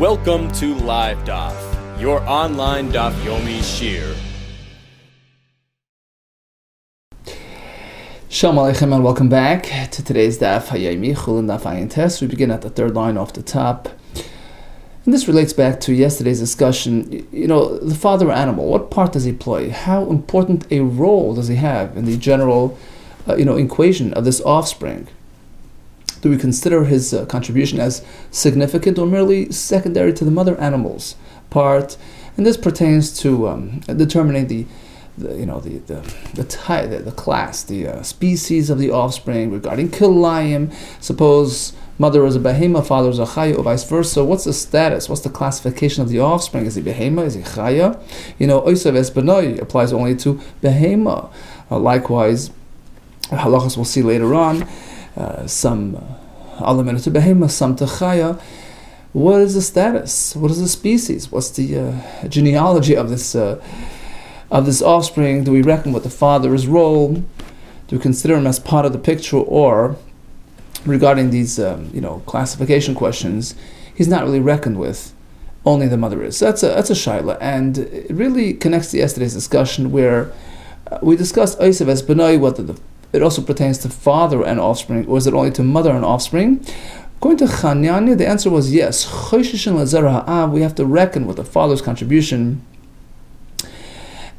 Welcome to LiveDaf, your online Daf Yomi Shir. Shalom Aleichem and welcome back to today's Daf Hayomi, CHULLIN Daf Ayin Tes. We begin at the third line off the top. And this relates back to yesterday's discussion. You know, the father animal, what part does he play? How important a role does he have in the general, equation of this offspring? Do we consider his contribution as significant or merely secondary to the mother animal's part? And this pertains to determining the class, the species of the offspring regarding kilayim. Suppose mother is a behema, father is a chaya, or vice versa. What's the status? What's the classification of the offspring? Is he behema? Is he chaya? Oisav es benoi applies only to behema. Likewise, halachas we'll see later on. Some element to behema, some to chaya. What is the status? What is the species? What's the genealogy of this offspring? Do we reckon with the father's role? Do we consider him as part of the picture, or regarding these classification questions, he's not really reckoned with? Only the mother is. So that's a shaila, and it really connects to yesterday's discussion where we discussed Oisav es benoi, whether it also pertains to father and offspring, or is it only to mother and offspring? According to Chananya, the answer was yes. We have to reckon with the father's contribution.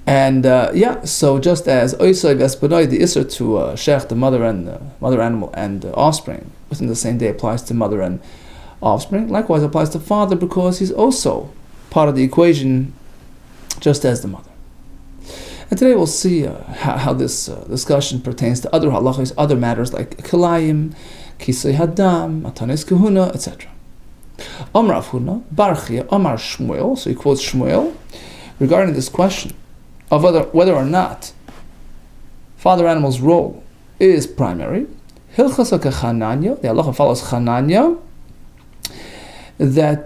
And so just as Oisav es benoi, the Isser to Shech, the mother animal and offspring, within the same day applies to mother and offspring, likewise applies to father, because he's also part of the equation, just as the mother. And today we'll see how this discussion pertains to other halachas, other matters like kilayim, kisei hadam, matanes kahuna, etc. Amar Rav Huna, Barchia, Amar Shmuel, so he quotes Shmuel, regarding this question of whether or not father animal's role is primary. Hilchasa kechananya, the halacha follows Chananya, that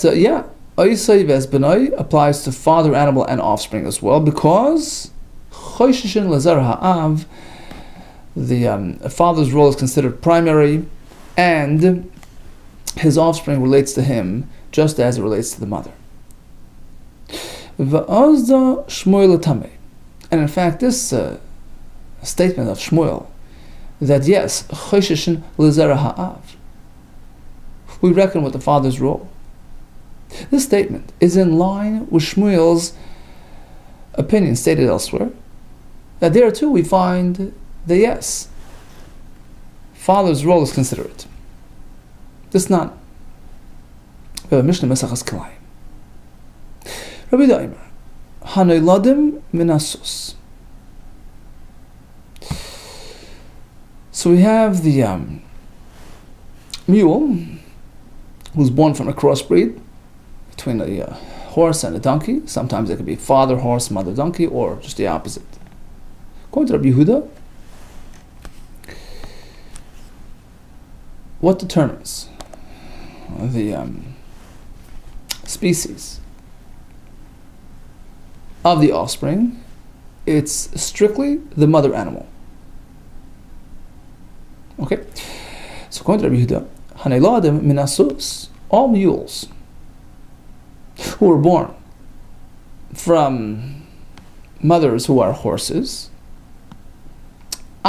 Oisav es benoi applies to father animal and offspring as well, because the father's role is considered primary, and his offspring relates to him just as it relates to the mother. And in fact, this statement of Shmuel, that yes, we reckon with the father's role, this statement is in line with Shmuel's opinion stated elsewhere, that there too we find that yes, father's role is considered. This is not. We have a Mishnah Mesachas Kilayim. Rabbi Daimer, Hanoiladim minasus. So we have the mule who's born from a crossbreed between a horse and a donkey. Sometimes it could be father horse, mother donkey, or just the opposite. According to Rabbi Yehuda, what determines the species of the offspring? It's strictly the mother animal. Okay? So according to Rabbi Yehuda, Haneiladim minasus, all mules who were born from mothers who are horses,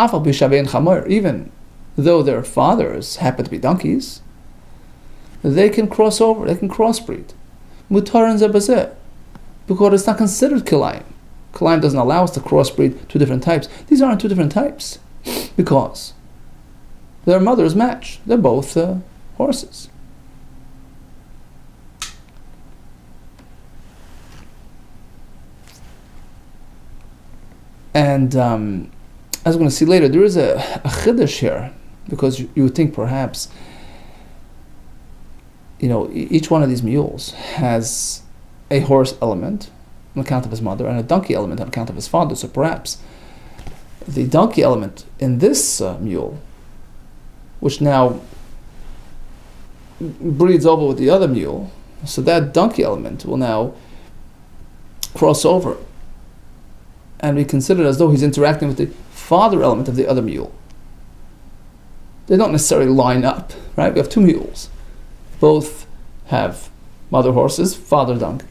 even though their fathers happen to be donkeys, they can cross over, they can crossbreed. Mutaran zebazeh, because it's not considered kilayim. Kilayim doesn't allow us to crossbreed two different types. These aren't two different types, because their mothers match. They're both horses. And as we're going to see later, there is a chiddush here, because you would think perhaps, each one of these mules has a horse element on account of his mother and a donkey element on account of his father. So perhaps the donkey element in this mule, which now breeds over with the other mule, so that donkey element will now cross over and be considered as though he's interacting with the father element of the other mule. They don't necessarily line up, right? We have two mules. Both have Mother horses, father donkeys.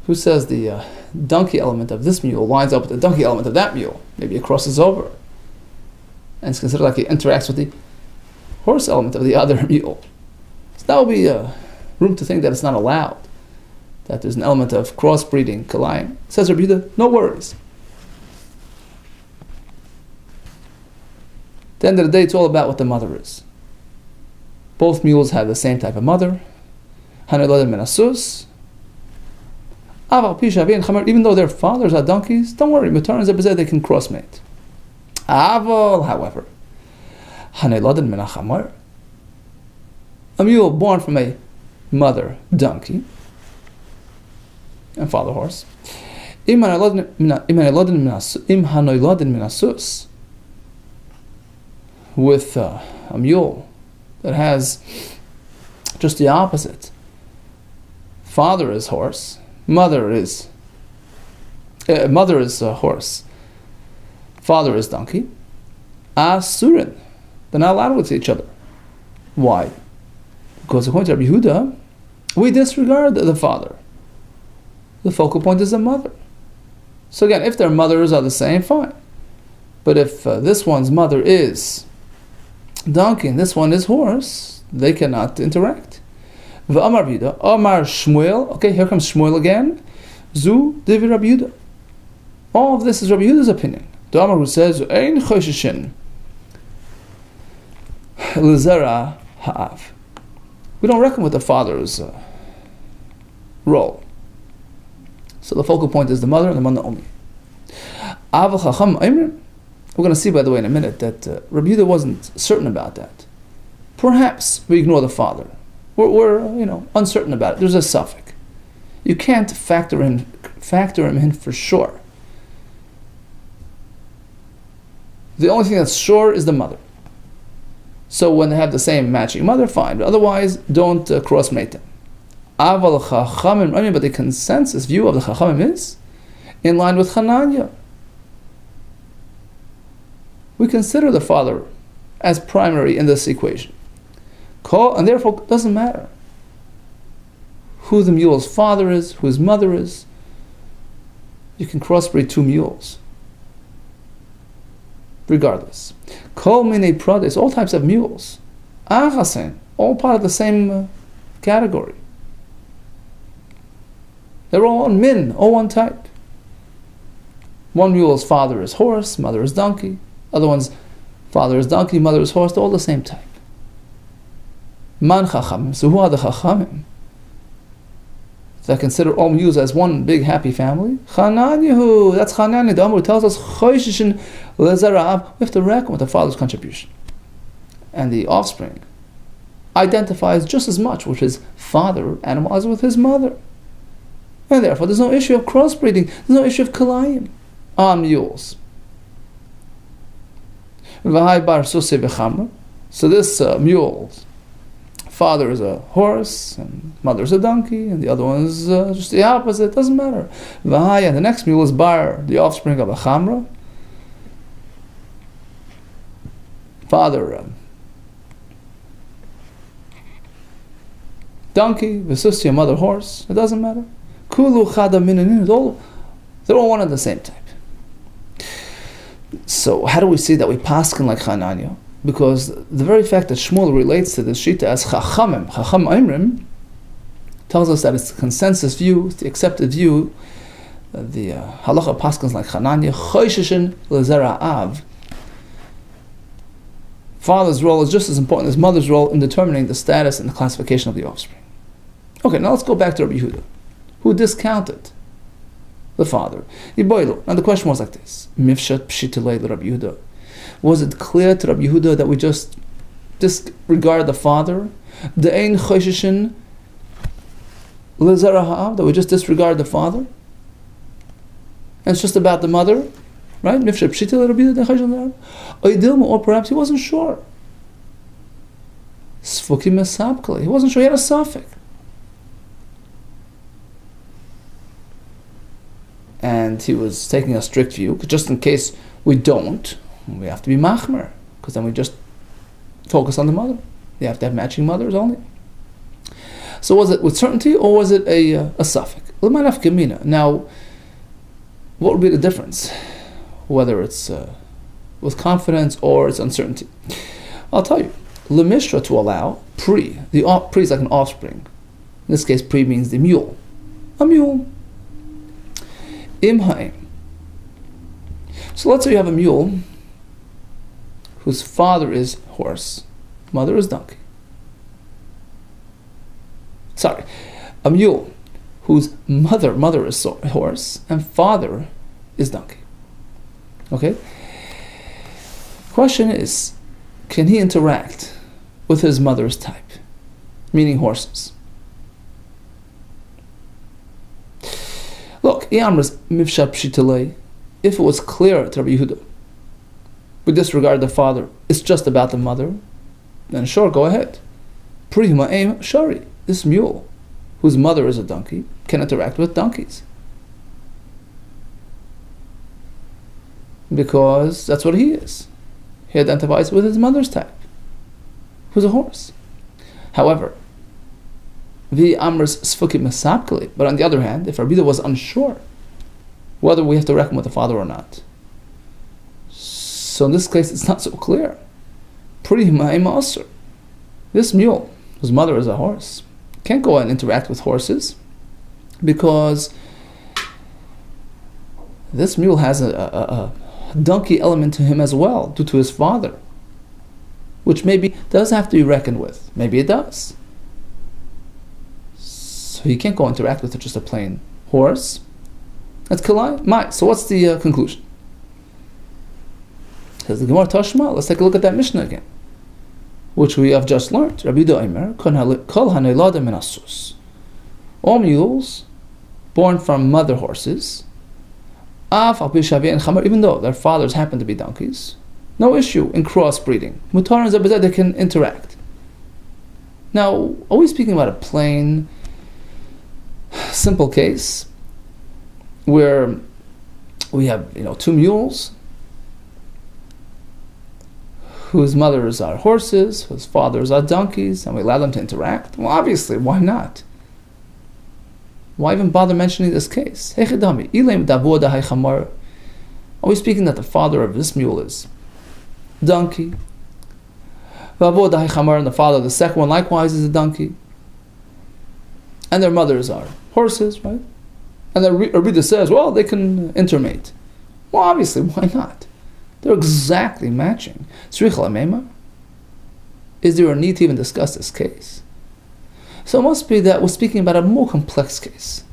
Who says the donkey element of this mule lines up with the donkey element of that mule? Maybe it crosses over. And it's considered like it interacts with the horse element of the other mule. So that would be room to think that it's not allowed, that there's an element of crossbreeding, kalayim. Says Rabbi Yehuda, no worries. At the end of the day, it's all about what the mother is. Both mules have the same type of mother. Haneladim menasus. Even though their fathers are donkeys, don't worry, they can crossmate. Aval, however, Haneladim menachamar. A mule born from a mother donkey and father horse. Im haneladim menasus. With a mule that has just the opposite. Father is horse, mother is horse, father is donkey. Asurin, they're not allowed with each other. Why? Because according to Rabbi Yehuda, we disregard the father. The focal point is the mother. So again, if their mothers are the same, fine. But if this one's mother is donkey and this one is horse, they cannot interact. V'amar Yehuda, Amar Shmuel. Okay, here comes Shmuel again. Zu Divi Rabbi Yehuda. All of this is Rabbi Yehuda's opinion. The Amar who says, Ein Choshishin Lizera Ha'av. We don't reckon with the father's role. So the focal point is the mother and the mother only. Aval Chacham Eimrim. We're going to see, by the way, in a minute, that Rabbi Yehuda wasn't certain about that. Perhaps we ignore the father. We're uncertain about it. There's a suffix. You can't factor him in for sure. The only thing that's sure is the mother. So when they have the same matching mother, fine. But otherwise, don't crossmate them. Aval Chachamim, but the consensus view of the Chachamim is in line with Hananya. We consider the father as primary in this equation. And therefore, it doesn't matter who the mule's father is, who his mother is. You can crossbreed two mules. Regardless. Kol mine products, all types of mules. Achasen, all part of the same category. They're all all one type. One mule's father is horse, mother is donkey. Other one's father is donkey, mother is horse. They're all the same type. Man chachamim. So who are the chachamim that consider all mules as one big happy family? Chananyahu. That's Chananya. The Amr tells us Choshishin lezarav. We have to reckon with the father's contribution, and the offspring identifies just as much with his father animal as with his mother, and therefore there's no issue of crossbreeding. There's no issue of kalayim on mules. So this mule's father is a horse and mother is a donkey, and the other one is just the opposite. It doesn't matter. And the next mule is bar, the offspring of a chamra. Father donkey, Vesustia, mother horse. It doesn't matter. Kulu chada minin. They're all one and the same type. So how do we see that we paskin like Hananya? Because the very fact that Shmuel relates to the Shita as Chacham Eimrim, tells us that it's the consensus view, it's the accepted view, the halacha paskins like Hananya, Choshishin Lezera Av. Father's role is just as important as mother's role in determining the status and the classification of the offspring. Okay, now let's go back to Rabbi Yehuda, who discounted the father. Now the question was like this: Mifshat pshitilei Rabbi Yehuda. Was it clear to Rabbi Yehuda that we just disregard the father? The ein choshishin lezera ha'av, that we just disregard the father? And it's just about the mother, right? Mifshat pshitilei Rabbi Yehuda. Or perhaps he wasn't sure. Sfukim esabkali. He wasn't sure. He had a suffix. And he was taking a strict view, just in case we don't, we have to be machmer, because then we just focus on the mother. You have to have matching mothers only. So was it with certainty or was it a suffix? Now, what would be the difference? Whether it's with confidence or it's uncertainty. I'll tell you. Lemishra, to allow, pri. Pri is like an offspring. In this case, pri means the mule. A mule. Im ha'im. So let's say you have a mule whose father is horse, mother is donkey. Sorry, a mule whose mother is horse and father is donkey. Okay? Question is, can he interact with his mother's type, meaning horses? Look, if it was clear to Rabbi Yehuda, we disregard the father, it's just about the mother, then sure, go ahead. Prima aim shari. This mule, whose mother is a donkey, can interact with donkeys. Because that's what he is. He identifies with his mother's type, who's a horse. However, but on the other hand, if Rabbi Yehuda was unsure whether we have to reckon with the father or not, so in this case it's not so clear. This mule, whose mother is a horse, can't go and interact with horses because this mule has a donkey element to him as well, due to his father, which maybe does have to be reckoned with. Maybe it does. So he can't go interact with just a plain horse. That's kalai. So what's the conclusion? Says the Gemara Tashma. Let's take a look at that Mishnah again, which we have just learned. Rabbi Yehuda Omer, kol hanelada min asus. All mules born from mother horses, even though their fathers happen to be donkeys, no issue in crossbreeding. Mutar and zabazah, they can interact. Now, are we speaking about a plain, simple case where we have, two mules whose mothers are horses, whose fathers are donkeys, and we allow them to interact? Well, obviously, why not? Why even bother mentioning this case? Are we speaking that the father of this mule is donkey? And the father of the second one likewise is a donkey. And their mothers are horses, right? And the Rebbe says, well, they can intermate. Well, obviously, why not? They're exactly matching. Is there a need to even discuss this case? So it must be that we're speaking about a more complex case.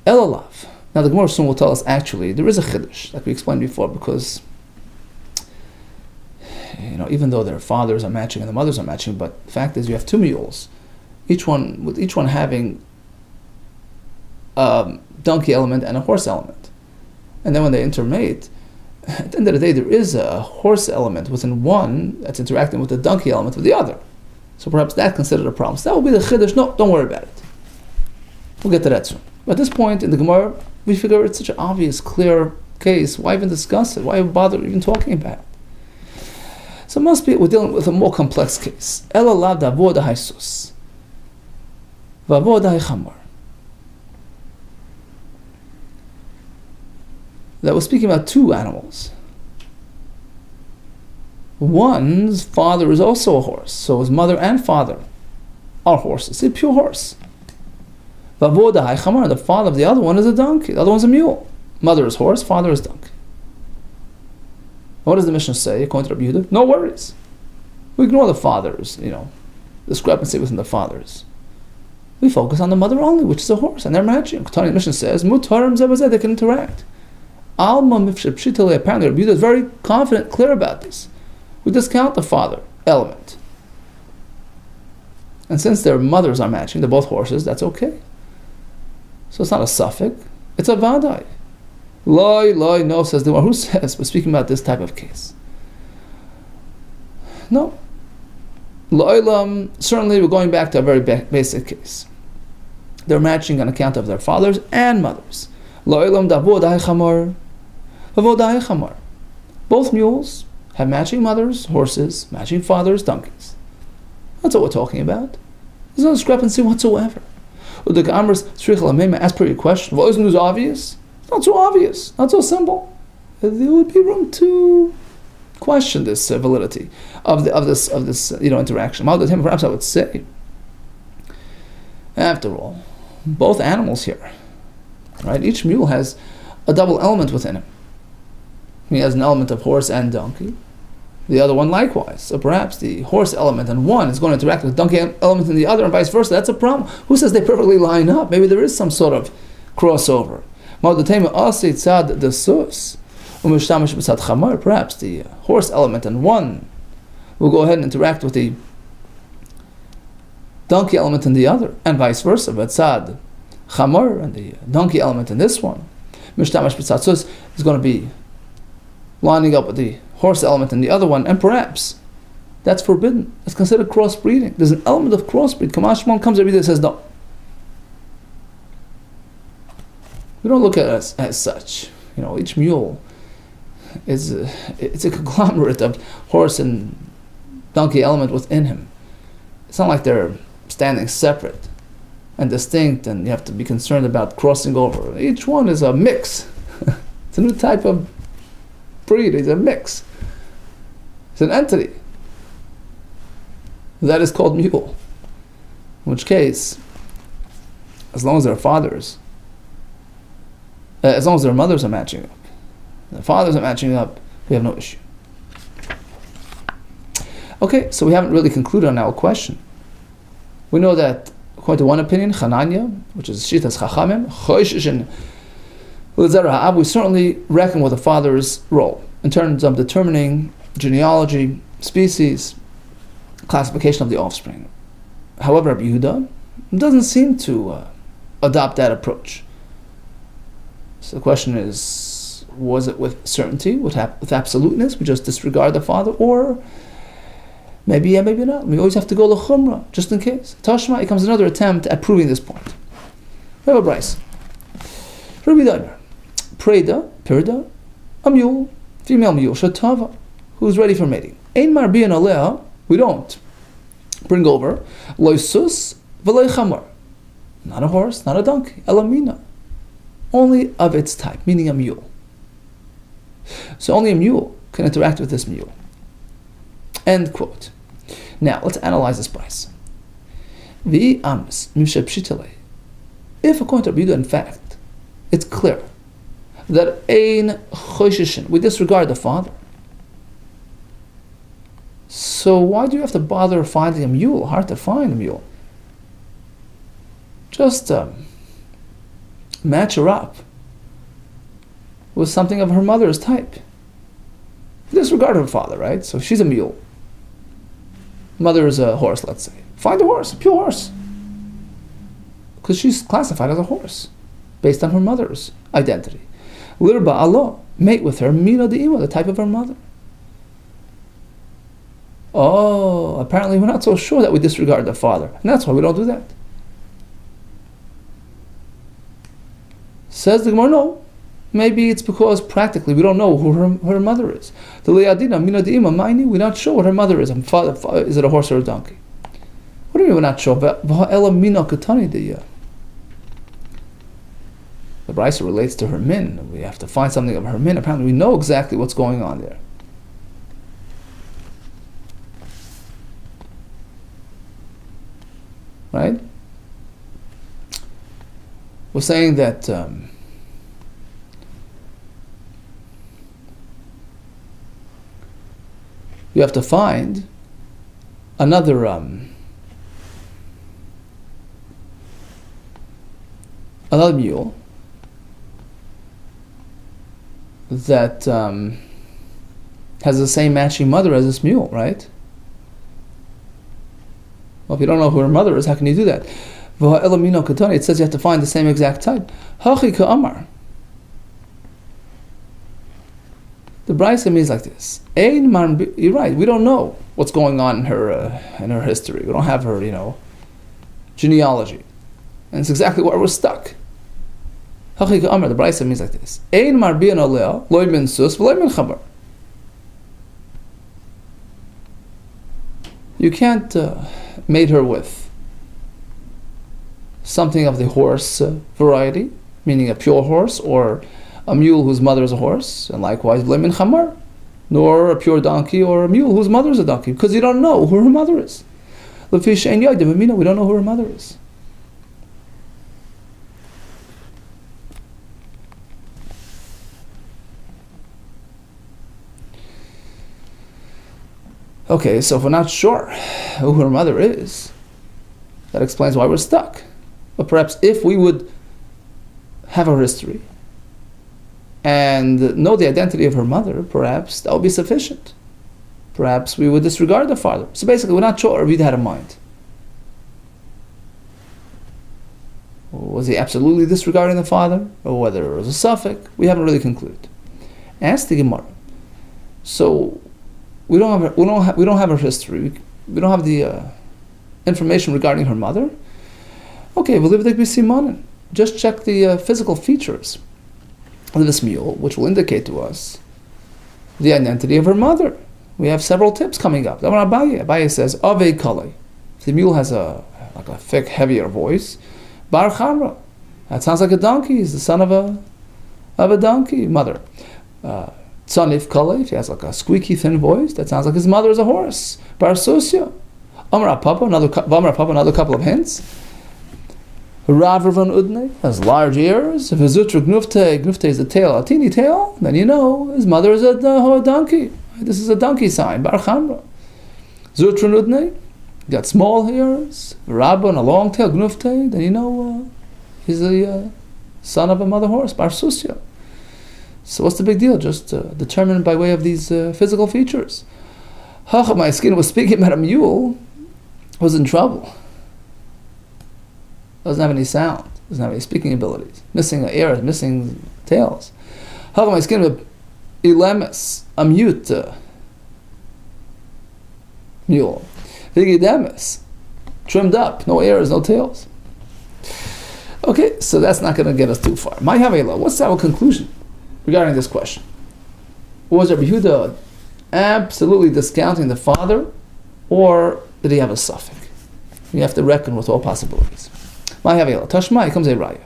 Elalav. Now the Gemara soon will tell us actually there is a chiddush, like we explained before, because even though their fathers are matching and the mothers are matching, but the fact is you have two mules, each one having a donkey element and a horse element. And then when they intermate, at the end of the day there is a horse element within one that's interacting with the donkey element of the other. So perhaps that's considered a problem. So that will be the chiddush. No, don't worry about it. We'll get to that soon. But at this point in the Gemara, we figure it's such an obvious, clear case. Why even discuss it? Why bother even talking about it? So it must be we're dealing with a more complex case. Ela lav davod haisus. Vavod haichamar. That we're speaking about two animals. One's father is also a horse, so his mother and father are horses. It's a pure horse. Vavoda haichamar, the father of the other one is a donkey. The other one's a mule. Mother is horse, father is donkey. What does the Mishnah say according to Rabbi Yehuda? No worries. We ignore the fathers, discrepancy within the fathers. We focus on the mother only, which is a horse, and they're matching. The Mishnah says, Mutarim zabazeh, they can interact. Alma mifshepshitale, apparently Rabbi Yehuda is very confident, clear about this. We discount the father element. And since their mothers are matching, they're both horses, that's okay. So it's not a suffix, it's a vadai. Loi, no, says the one. Who says we're speaking about this type of case? No. Lo'ilam, certainly we're going back to a very basic case. They're matching on account of their fathers and mothers. Lo'ilam davod haichamar, vavod haichamar. Both mules have matching mothers, horses, matching fathers, donkeys. That's what we're talking about. There's no discrepancy whatsoever. As per your question, well, isn't this obvious? It's not so obvious, not so simple. There would be room to question this validity of this interaction. Perhaps I would say, after all, both animals here, right? Each mule has a double element within him. He has an element of horse and donkey. The other one likewise. So perhaps the horse element in one is going to interact with the donkey element in the other, and vice versa. That's a problem. Who says they perfectly line up? Maybe there is some sort of crossover. Perhaps the horse element in one will go ahead and interact with the donkey element in the other, and vice versa. Betzad chamor, and the donkey element in this one, mishtamash b'tzad sus, is going to be lining up with the horse element in the other one, and perhaps that's forbidden. It's considered crossbreeding. There's an element of crossbreed. Kamashmon comes every day and says no. We don't look at it as such. Each mule is it's a conglomerate of horse and donkey element within him. It's not like they're standing separate and distinct, and you have to be concerned about crossing over. Each one is a mix. It's a new type of breed. It's a mix. It's an entity. That is called mule. In which case, as long as their fathers, as long as their mothers are matching up, the fathers are matching up, we have no issue. Okay, so we haven't really concluded on our question. We know that, according to one opinion, Chananya, which is Shitas Chachamim, Choishishin L'Zera Ha'ab, we certainly reckon with the father's role in terms of determining genealogy, species, classification of the offspring. However, Rabbi Yehuda doesn't seem to adopt that approach. So the question is, was it with certainty, with absoluteness, we just disregard the father, or maybe yeah, maybe not. We always have to go l'chumrah, just in case. Tashma, it comes another attempt at proving this point. We have a brayso. Rabbi Yehuda, Preda, Pirda, a mule, female mule, Shatava, who's ready for mating. Ein marbiyan aleh, we don't bring over, loisus v'loi chamor, not a horse, not a donkey, elamina, only of its type, meaning a mule. So only a mule can interact with this mule. End quote. Now, let's analyze this price. If according to Rabbi Yehuda, in fact, it's clear that ein choishishin, we disregard the father. So why do you have to bother finding a mule? Hard to find a mule. Just match her up with something of her mother's type. Disregard her father, right? So she's a mule. Mother is a horse, let's say. Find a horse, a pure horse. Because she's classified as a horse, based on her mother's identity. Lirba Allah, mate with her, mina de'ima, the type of her mother. Oh, apparently we're not so sure that we disregard the father. And that's why we don't do that. Says the Gemara, no. Maybe it's because practically we don't know who her mother is. We're not sure what her mother is. Is it a horse or a donkey? What do you mean we're not sure? The brayso relates to her min. We have to find something of her min. Apparently we know exactly what's going on there. Right? We're saying that you have to find another mule that has the same matching mother as this mule, right? Well, if you don't know who her mother is, how can you do that? It says you have to find the same exact type. The brayso means like this. You're right. We don't know what's going on in her history. We don't have her, genealogy, and it's exactly where we're stuck. The brayso means like this. You can't mate her with something of the horse variety, meaning a pure horse, or a mule whose mother is a horse, and likewise v'lo min chamar, nor a pure donkey or a mule whose mother is a donkey, because you don't know who her mother is. Lefi she'ein yodim, we don't know who her mother is. Okay, so if we're not sure who her mother is, that explains why we're stuck. But perhaps if we would have her history and know the identity of her mother, perhaps that would be sufficient. Perhaps we would disregard the father. So basically, we're not sure if he had a mind. Was he absolutely disregarding the father, or whether it was a suffix? We haven't really concluded. Ask the Gemara. So we don't have her history. We don't have the information regarding her mother. Okay, just check the physical features of this mule, which will indicate to us the identity of her mother. We have several tips coming up. Abaye says, Ave Kale. If the mule has a thick, heavier voice, Bar Chamra. That sounds like a donkey. He's the son of a donkey mother. Tzanif Kale, if he has like a squeaky, thin voice, that sounds like his mother is a horse. Bar Susya. Amra Papa, another couple of hints. Rav Ravan Udne has large ears. If Zutra Gnufte is the tail, a teeny tail, then you know his mother is a donkey. This is a donkey sign. Bar Chamra. Zutra Udne got small ears. Rabban, a long tail. Gnufte, then you know he's the son of a mother horse. Bar Susya. So what's the big deal? Just determined by way of these physical features. My skin was speaking about a mule who was in trouble. Doesn't have any sound. Doesn't have any speaking abilities. Missing ears, missing tails. My skin with Elemis, a mute mule. Vigidemis, trimmed up, no ears, no tails. Okay, so that's not going to get us too far. My Havela, what's our conclusion regarding this question? Was Rabbi Yehuda absolutely discounting the father, or did he have a suffix? You have to reckon with all possibilities. My Havela, Tashma, comes a raya.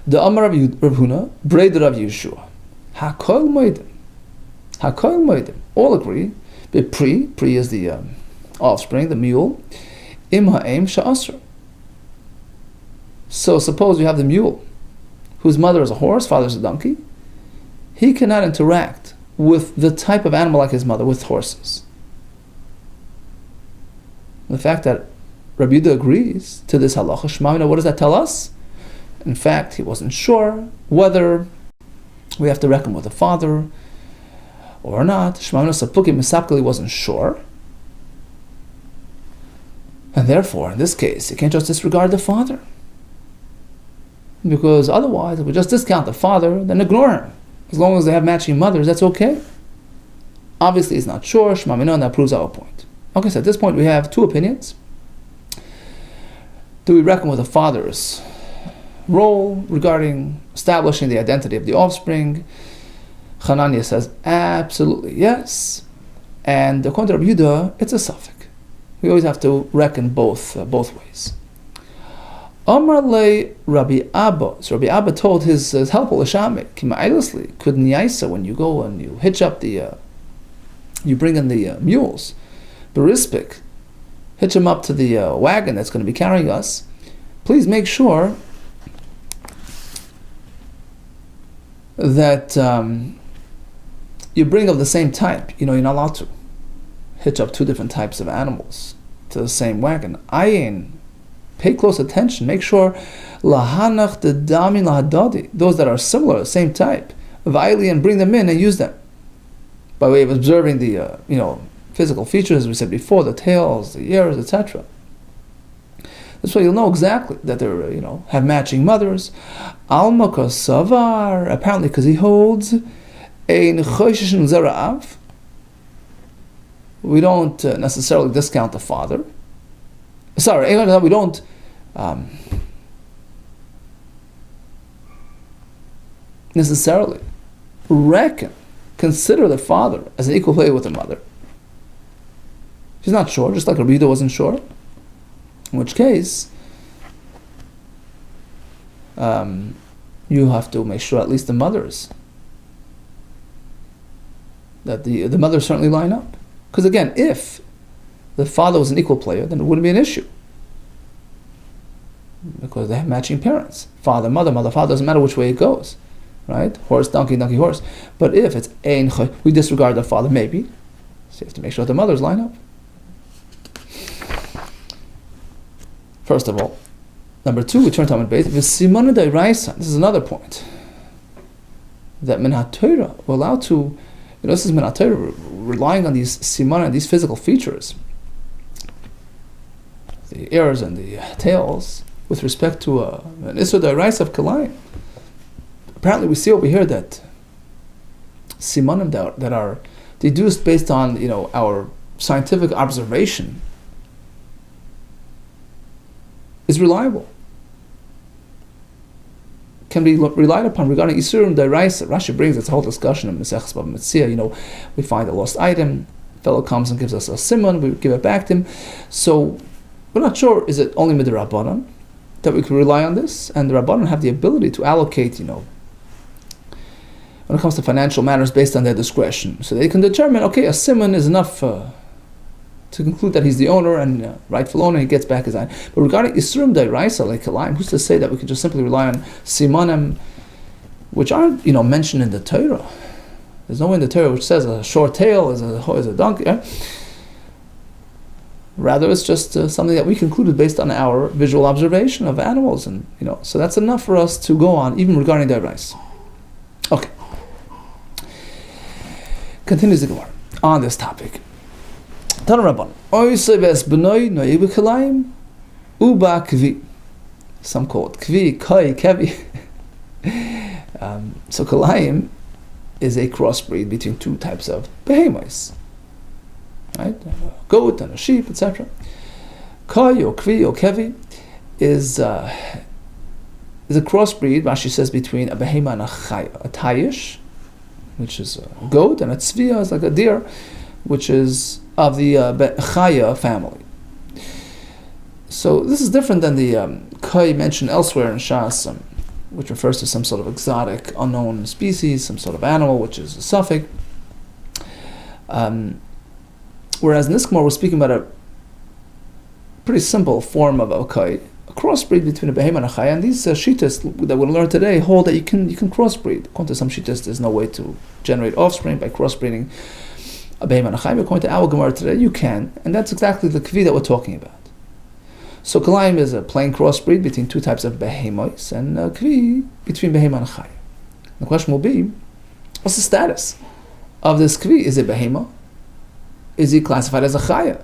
The Amar Rav Huna, Braid Rav Yeshua. Hakol Moedim. All agree. But Pri is the offspring, the mule. Im ha'em sha'asra. So suppose you have the mule, whose mother is a horse, father is a donkey. He cannot interact with the type of animal like his mother, with horses. The fact that Rabbi Yehuda agrees to this halacha, Shmamina, what does that tell us? In fact, he wasn't sure whether we have to reckon with the father or not. Shmamina Sapuki Misapkali wasn't sure. And therefore, in this case, you can't just disregard the father. Because otherwise, if we just discount the father, then ignore him. As long as they have matching mothers, that's okay. Obviously, he's not sure. Shmamina, and that proves our point. Okay, so at this point, we have two opinions. Do we reckon with the father's role regarding establishing the identity of the offspring? Hanania says absolutely yes, and according to Rabbi Yehuda, it's a suffix. We always have to reckon both ways. Amar le Rabbi Abba. So Rabbi Abba told his helper Lashame, Kima'ilasli, could Niyaisa, when you go and you hitch up you bring in the mules, Berispik, hitch them up to the wagon that's going to be carrying us, please make sure that you bring of the same type. You're not allowed to hitch up two different types of animals to the same wagon. Ayin, pay close attention. Make sure lahanach the dami lahadadi, those that are similar, same type, vaili, and bring them in and use them by way of observing the physical features, as we said before, the tails, the ears, etc. This way you'll know exactly that they're, have matching mothers. Alma kasavar, apparently because he holds a nechoshishin zera'av. We don't necessarily discount the father. Sorry, we don't necessarily consider the father as an equal player with the mother. She's not sure, just like Rabbi Yehuda wasn't sure. In which case, you have to make sure at least the mothers, that the mothers certainly line up. Because again, if the father was an equal player, then it wouldn't be an issue. Because they have matching parents. Father, mother, mother, father, doesn't matter which way it goes. Right? Horse, donkey, donkey, horse. But if it's ein choy, we disregard the father, maybe. So you have to make sure the mothers line up. First of all. Number two, we turn to Talmud Bavli. V'simanu d'oraisa. This is another point. That min ha-Torah, we're allowed to, this is min ha-Torah, relying on these siman and these physical features, the ears and the tails, with respect to an isur d'oraisa of kalayim. Apparently, we see over here that simanim that are deduced based on our scientific observation is reliable. Can be relied upon regarding isurim d'oraisa. Rashi brings this whole discussion in Maseches Bava Metzia. We find a lost item, fellow comes and gives us a siman, we give it back to him. So we're not sure, is it only midrabanan that we can rely on this? And the Rabbanan have the ability to allocate, when it comes to financial matters, based on their discretion. So they can determine, okay, a siman is enough to conclude that he's the owner and rightful owner, he gets back his item. But regarding isurim d'oraisa, like kalayim, who's to say that we can just simply rely on simanim, which aren't, mentioned in the Torah? There's nowhere in the Torah which says a short tail is a donkey. Rather, it's just something that we concluded based on our visual observation of animals, and so that's enough for us to go on, even regarding d'oraisa. Okay. Continues the Gemara on this topic. Tana Rabban, oiseves b'noi noyeg b'kalayim uba kvi. Some call it kvi, kai, kevi. So kalayim is a crossbreed between two types of behemoths, right? A goat and a sheep, etc. Kai or kvi or kevi is a crossbreed. Rashi says between a behema and a chaya, a tayish, which is a goat, and a tzviya is like a deer, which is of the chaya family. So this is different than the kai mentioned elsewhere in Shas, which refers to some sort of exotic, unknown species, some sort of animal, which is a suffix. Whereas in this Gemara, we're speaking about a pretty simple form of a kai, a crossbreed between a behema and a chaya. And these shittas that we'll learn today hold that you can crossbreed. According to some shittas, there's no way to generate offspring by crossbreeding a behema and a chaya. According to our Gemara today, you can, and that's exactly the kvi that we're talking about. So kalayim is a plain crossbreed between two types of behemoths, and kvi between behema and chaya. The question will be, what's the status of this kvi? Is it behema? Is he classified as a chaya?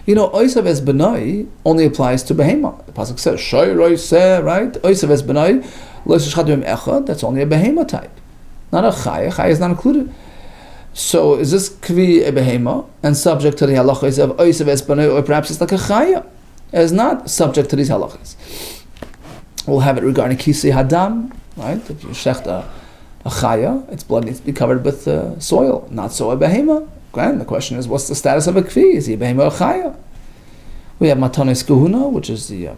Oisav es benai only applies to behema. The pasuk says, "Shoy roiseh," right? Oisav es benai lo yishchad b'hem echad. That's only a behema type, not a chaya. Chaya is not included. So is this kvi a behema and subject to the halachas of oisav es benai, or perhaps it's like a chaya, is not subject to these halachas? We'll have it regarding kisei hadam, right? If you shecht a chaya, its blood needs to be covered with soil. Not so a behema. And the question is, what's the status of a kvi? Is he a behema or chaya? We have matanis kahuna, which is the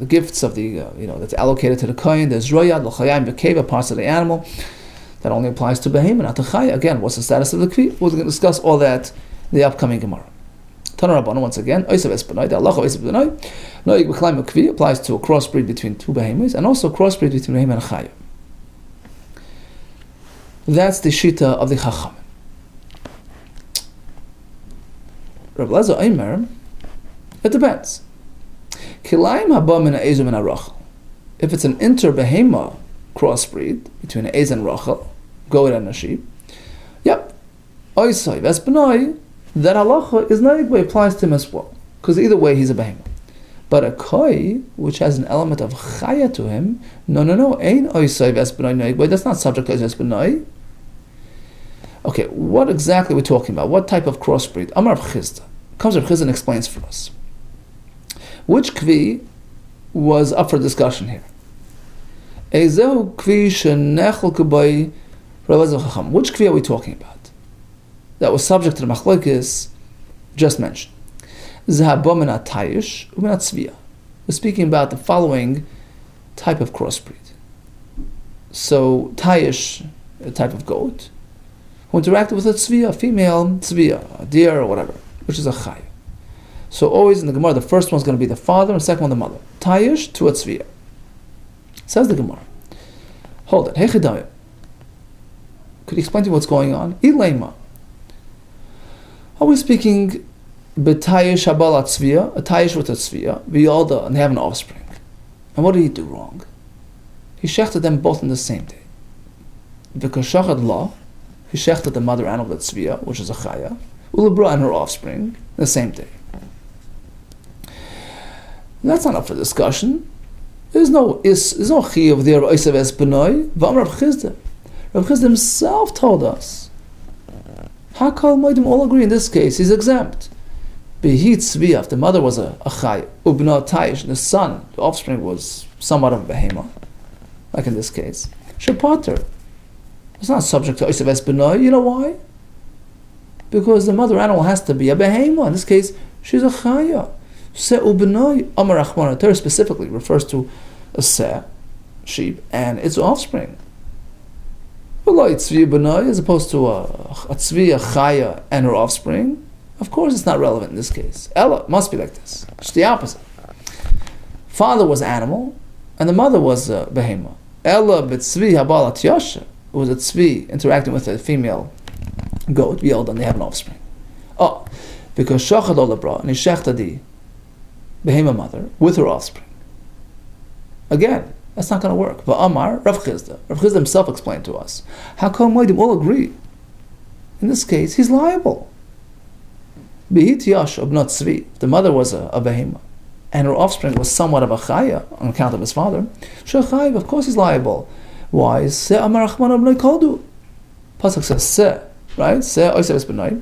gifts of the that's allocated to the kohen. There's royad l'chayim v'keva, parts of the animal that only applies to behema, not to chaya. Again, what's the status of the kvi? We're going to discuss all that in the upcoming Gemara. Tana Rabbana once again. Oisav es benai, the halacha oisav benai, noig b'kalayim kvi applies to a crossbreed between two behemoths and also a crossbreed between behema and chaya. That's the shita of the chacham. Rav Lezer Eimer, it depends. Kilayim haba min ha'ezul min ha'rachel. If it's an inter-behema crossbreed between an ez and rachel, goat and a sheep, yep, oisai vesbenoi, that halacha is not way applies to him as well, because either way he's a behema. But a koi, which has an element of chaya to him, no, ein oisai vesbenoi noigway. That's not subject to vesbenoi. Okay, what exactly are we talking about? What type of crossbreed? Amar Rav Chisda. Comes Rav Chisda and explains for us. Which kvi was up for discussion here? Ezehu kvi shenechel k'bay Rav Lezer Chacham. Which kvi are we talking about? That was subject to the machlokes just mentioned. Zehaba min ha'tayish u'min ha'tzviya. We're speaking about the following type of crossbreed. So Tayish, a type of goat, who interacted with a tzviya, female tzviya, a deer or whatever, which is a chaya. So always in the Gemara, the first one's going to be the father and the second one the mother. Tayish to a tzviya. Says the Gemara. Hold it. Hechidayim. Could you explain to me what's going on? Ilema. Are we speaking b'tayish habal tzviya, a tayish with a tzviya, v'yolda, and they have an offspring? And what did he do wrong? He shechted them both on the same day. Because shachad law, he shechted the mother animal, the tzviya, which is a chaya, ulabra and her offspring, the same day. That's not up for discussion. There's no chiyuv there. Oisav es benoi. Vam Rav Chisda. Rav Chisda himself told us. Hakal moedim all agree in this case. He's exempt. Behi tzviya. If the mother was a chay, ubna tayish, and the son, the offspring, was somewhat of a behema, like in this case, shepater. It's not subject to oisav es benoi. You know why? Because the mother animal has to be a behema. In this case, she's a chaya. Se ubenoi amar achmana. Torah specifically refers to a se, sheep, and its offspring. As opposed to a tzvi, a chaya, and her offspring. Of course, it's not relevant in this case. Ella must be like this. It's the opposite. Father was animal, and the mother was a behema. Ella b'tzvi habalat yasha. It was a tzvi interacting with a female goat. And they have an offspring. Oh, because shachad olabra and he shechtadi behema mother with her offspring. Again, that's not going to work. But Amar, Rav Chisda himself explained to us. How come Moedim all agree? In this case, he's liable. Behit yash obnot tzvi. The mother was a behema, and her offspring was somewhat of a chaya on account of his father. Shechayiv, of course he's liable. Why? Se Amar Achman Abnoi Koldu. Pasuk says se, right? Se oisev es benoi.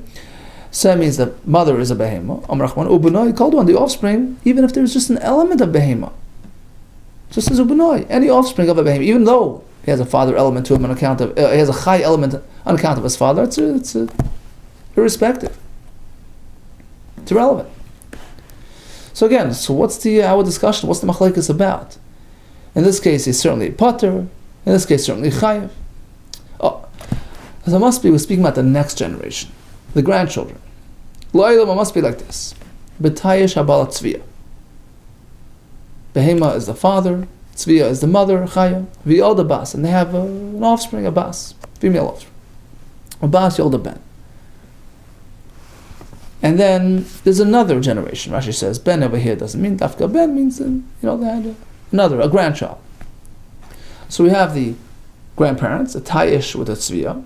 Se means the mother is a behema. Amar Achman ubnoi Koldu, and the offspring, even if there's just an element of behema. Just as ubnoi, any offspring of a behema, even though he has a father element to him on account of, he has a chai element on account of his father, it's irrespective. It's irrelevant. So again, what's our discussion? What's the machlekes about? In this case, he's certainly pater. In this case, certainly chayiv. Oh, as I must be, we're speaking about the next generation, the grandchildren. Lo'ilam must be like this: b'tayish habalat tzviya. Behema is the father, tzviya is the mother, chaya, v'yolda bas, and they have an offspring, a bas, female offspring. A bas yolda ben. And then there's another generation. Rashi says ben over here doesn't mean dafka ben, means they had a grandchild. So we have the grandparents, a tayish with a tzviya.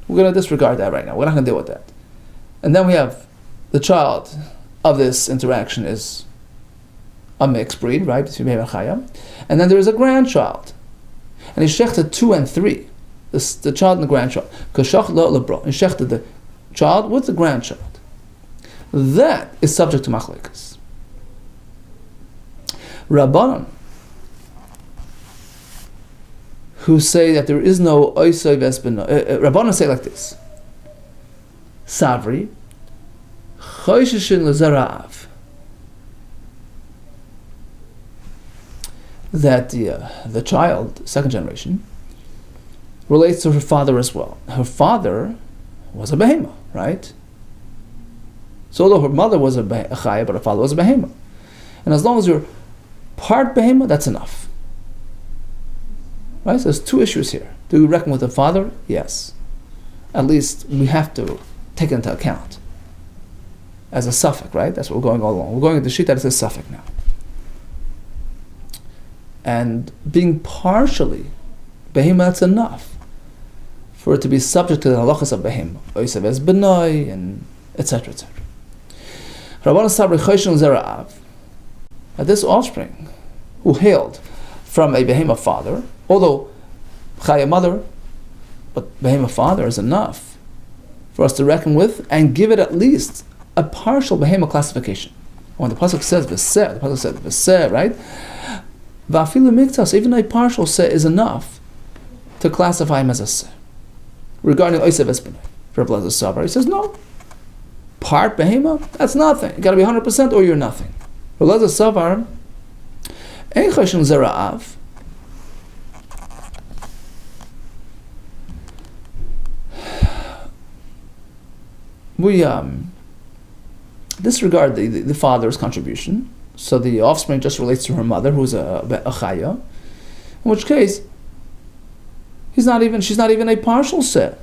We're going to disregard that right now. We're not going to deal with that. And then we have the child of this interaction is a mixed breed, right, between behema and chaya. And then there is a grandchild. And he shechted 2 and 3, the child and the grandchild. Because shach lo lebro, he shechted the child with the grandchild. That is subject to machlekas. Rabbanon, who say that there is no oisoi vespeno, Rabbanon say like this: Savri, choishishin lezarav. That the child, second generation, relates to her father as well. Her father was a behema, right? So although her mother was a chaya, but her father was a behema. And as long as you're part behema, that's enough. Right? So there's 2 issues here. Do we reckon with the father? Yes. At least we have to take it into account. As a suffix, right? That's what we're going all along. We're going with the sheet that is a suffix now. And being partially behema, that's enough for it to be subject to the halachas of behema, oisav es benoi, and etc., etc. This offspring, who hailed from a behema father, although chaya mother, but behema father is enough for us to reckon with and give it at least a partial behema classification. When the pasuk says v'seh, the pasuk said v'seh, right? Va'afilu miktas, even a partial seh is enough to classify him as a seh. Regarding oisev es benoi, for Rabbi Savar, he says no. Part behema, that's nothing. You got to be 100% or you're nothing. Rabbi Savar, ein choshen zera'av, we disregard the father's contribution. So the offspring just relates to her mother, who's a chaya. In which case, she's not even a partial seh.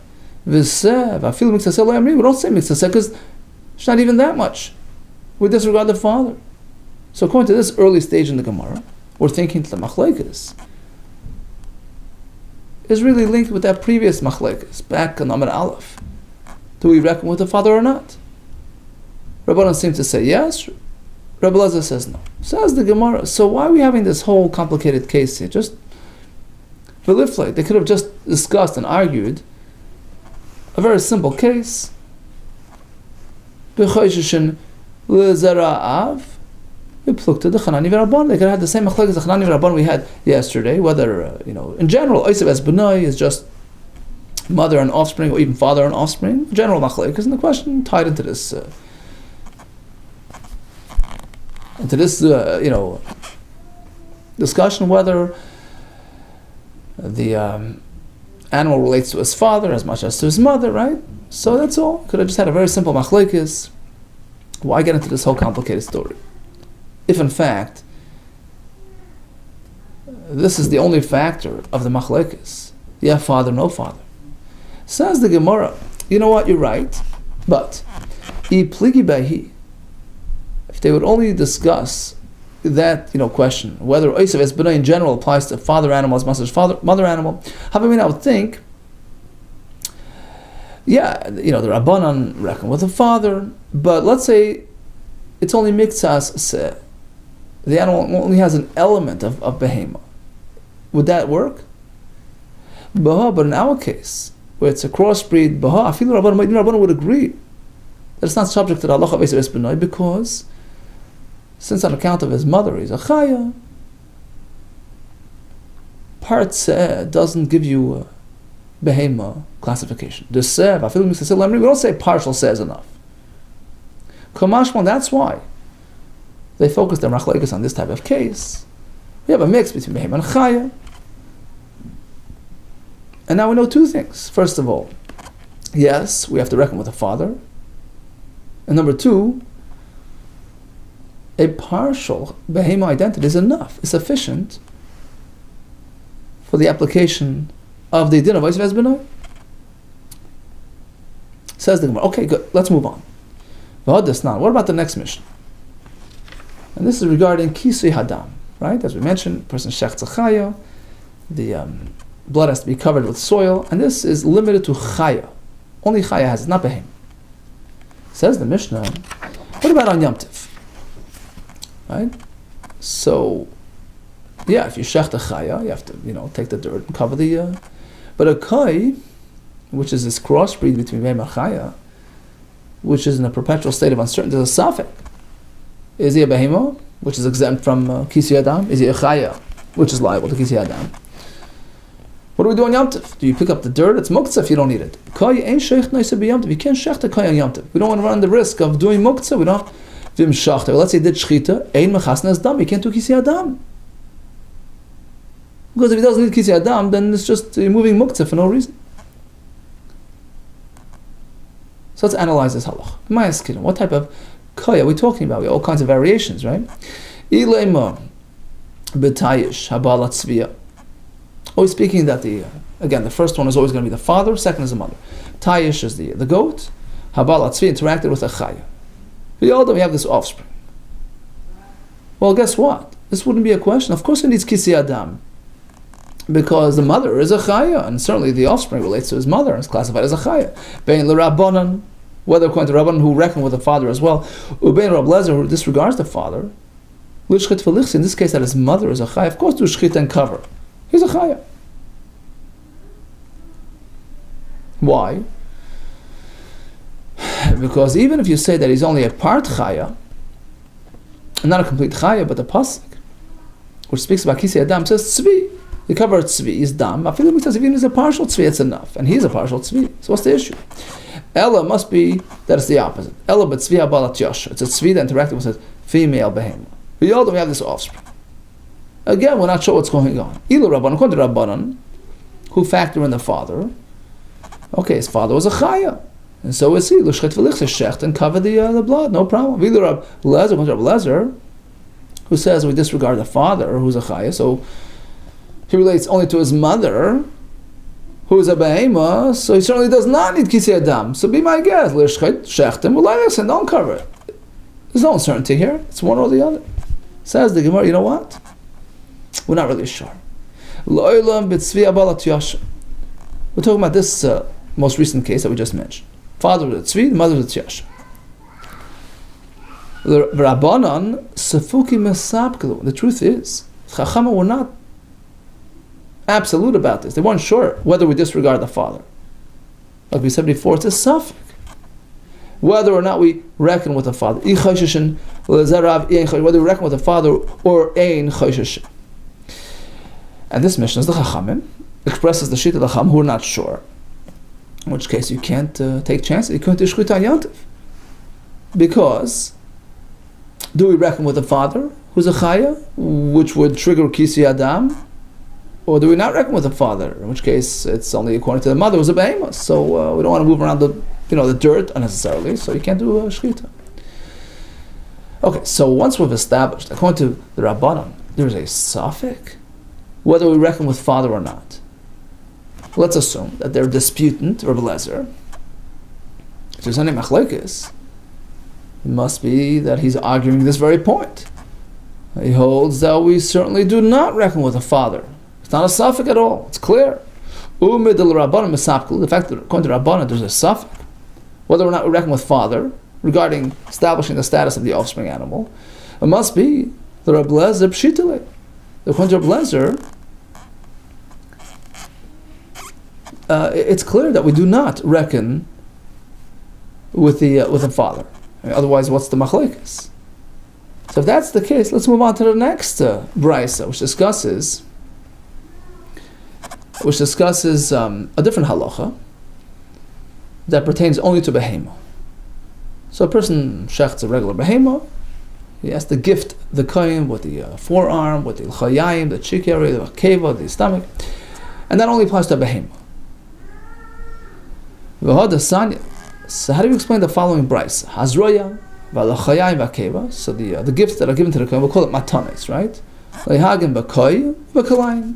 We don't say mitzvah because she's not even that much. We disregard the father. So according to this early stage in the Gemara, we're thinking that the machlekes is really linked with that previous machlekes back on Amar Aleph. Do we reckon with the father or not? Rabbanan seems to say yes. Rabbi Elazar says no. Says the Gemara. So why are we having this whole complicated case here? Just they could have just discussed and argued a very simple case. They could have had the same machlekes the Chanani Rabban we had yesterday. Whether in general, Oisav es Benai is just mother and offspring, or even father and offspring. General machlekes, and the question tied into this discussion whether the animal relates to his father as much as to his mother, right? So that's all. Could have just had a very simple machlekes. Why get into this whole complicated story? If in fact this is the only factor of the machlekes, yeah, father, no father. Says the Gemara, you know what, you're right, but if they would only discuss that question, whether Oisav es Benai in general applies to father animal as much as mother animal, I would think, yeah, the Rabbanan reckon with the father, but let's say it's only miktsas seh. The animal only has an element of behema. Would that work? But in our case, where it's a crossbreed, I feel Rabbanan would agree that it's not subject to the halacha of Oisav es Benai, because since on account of his mother he's a chaya, part seh doesn't give you a behema classification. The seh, we don't say partial seh is enough. Kamashman, that's why they focus their machlekes on this type of case. We have a mix between behema and chaya. And now we know two things. First of all, yes, we have to reckon with the father. And number two, a partial behema identity is enough, is sufficient for the application of the din of Oisav es Benai. Says the Gemara. Okay, good. Let's move on. What about the next mission? And this is regarding kisui hadam, right? As we mentioned, person shecht chaya, the blood has to be covered with soil, and this is limited to chaya. Only chaya has it, not behema. Says the Mishnah. What about on Yom Tiv? Right? So, yeah, if you shecht a chaya, you have to, take the dirt and cover the. But a kai, which is this crossbreed between behema and chaya, which is in a perpetual state of uncertainty, there's a suffix. Is he a behema, which is exempt from kisui adam? Is he a chaya, which is liable to kisui adam? What do we do on Yom Tov? Do you pick up the dirt? It's muktzah if you don't need it. Kai ain't shecht noisa b'Yom Tov. You can't shecht a kai on Yom Tov. We don't want to run the risk of doing muktzah. We don't. Vim shachta. Let's say he did shchita. Ein mechasna as dam. You can't do kisui adam. Because if he doesn't need kisui adam, then it's just moving muktzah for no reason. So let's analyze this halach. Ma'askin. What type of kai are we talking about? We have all kinds of variations, right? Ilema b'tayish habalat tzviya. Always speaking that the first one is always going to be the father, second is the mother. Tayish is the goat. Habalat tzvi interacted with a chaya. We have this offspring. Well, guess what? This wouldn't be a question. Of course, it needs kisui adam, because the mother is a chaya, and certainly the offspring relates to his mother and is classified as a chaya. Bein l'Rabbanan, whether according to Rabbanan who reckon with the father as well, ubein Rabbi Elazar who disregards the father, l'shchit v'lichsi, in this case that his mother is a chaya. Of course, do shchit and cover. He's a chaya. Why? Because even if you say that he's only a part chaya, not a complete chaya, but the pasuk, which speaks about kisui adam, says tzvi. The cover of tzvi is dam. I feel like says even if he's a partial tzvi, it's enough, and he's a partial tzvi. So what's the issue? Ella must be that it's the opposite. Ella but tzvi habalat yasha. It's a tzvi that interacted with a female behema. We all don't have this offspring. Again, we're not sure what's going on. Ilu Rabbanan, according to Rabbanan, who factor in the father. Okay, his father was a chaya. And so we see l'shchet v'lichse shecht and cover the blood, no problem. Either Rab Lezer, who says we disregard the father who's a chaya, so he relates only to his mother, who is a behema, so he certainly does not need kisei adam. So be my guest, l'shchet shecht and and don't cover it. There's no uncertainty here. It's one or the other. Says the Gemara, you know what? We're not really sure. We're talking about this most recent case that we just mentioned. Father was a tzvi, the mother was a tiyasha. The Rabbanan, sefuki mesapkelu. The truth is, Chachamim were not absolute about this. They weren't sure whether we disregard the father. Like we said before, it's a suffix. Whether or not we reckon with the father. Whether we reckon with the father or ein choshishin. And this mission is the Chachamim, expresses the Shita of the Chacham who are not sure. In which case you can't take chances. You can't ishchut on Yontif. Because do we reckon with the father who's a chaya, which would trigger kisei adam, or do we not reckon with the father? In which case it's only according to the mother who's a behemoth. So we don't want to move around the dirt unnecessarily. So you can't do shchita. Okay, so once we've established, according to the Rabbanan, there's a suffix, whether we reckon with father or not. Let's assume that they're disputant, Rabbi Lezer. If there's any machlekes, it must be that he's arguing this very point. He holds that we certainly do not reckon with the father. It's not a suffix at all. It's clear. The fact that according to Rabbanan there's a suffix, whether or not we reckon with father, regarding establishing the status of the offspring animal, it must be the Rabbi Lezer pshitale. According to Rabbi Lezer, it's clear that we do not reckon with the father. I mean, otherwise, what's the machlekes? So if that's the case, let's move on to the next brisa, which discusses a different halacha that pertains only to behema. So a person shechts a regular behema, he has to gift the kohen with the forearm, with the chayayim, the cheek area, the keva, the stomach, and that only applies to a behema. So how do we explain the following brisa? Hazroya, v'alachayayim v'keva. So the gifts that are given to the kohen, we'll call it matanis, right? Lehagim b'koy v'kalayim.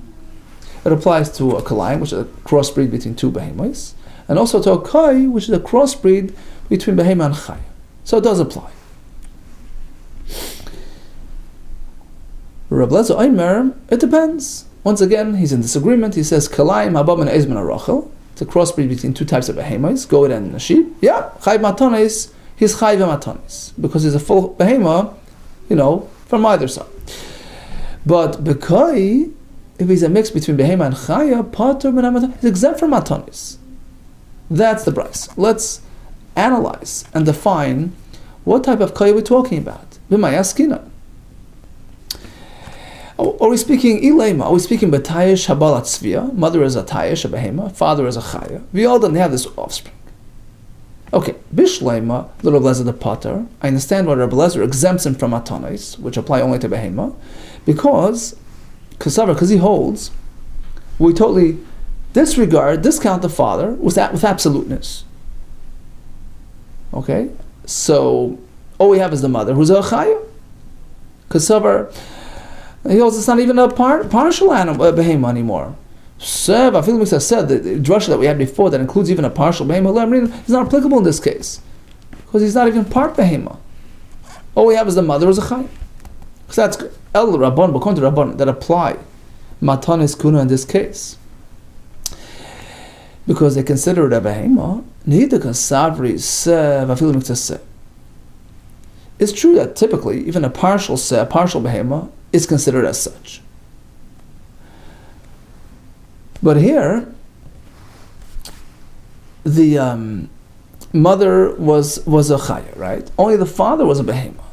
It applies to a kalayim, which is a crossbreed between two behemoths, and also to a koy, which is a crossbreed between behema and chay. So it does apply. Rabbi Lezer Omer, it depends. Once again, he's in disagreement. He says kalayim habam and ezman arachel. It's a crossbreed between two types of behemoths, goat and sheep. Yeah, chayv matanis, he's chayv matanis, because he's a full behema, from either side. But bekoi, if he's a mix between behema and chaya, pater ben matanis, he's exempt from matanis. That's the price. Let's analyze and define what type of kaya we're talking about. B'mayaskina. Are we speaking ilema? Are we speaking b'tayish habalat tzvia? Mother is a tayish, a behema. Father is a chaya. We all don't have this offspring. Okay, bishlema, little Rabbi Lezer the pater. I understand why Rabbi Lezer exempts him from matanis, which apply only to behema, because he holds we totally discount the father with absoluteness. Okay, so all we have is the mother, who's a chaya. Kasavar. He holds it's not even a partial animal, behema anymore. Sev, I feel like I said the drasha that we had before that includes even a partial behema is not applicable in this case because he's not even part behema. All we have is the mother as a chay. Because that's el rabban, b'kon to rabban that apply matanis kuna in this case because they consider it a behema. Neither can savri sev. I feel like I said. It's true that typically even a partial behema is considered as such. But here, the mother was a chaya, right? Only the father was a behema.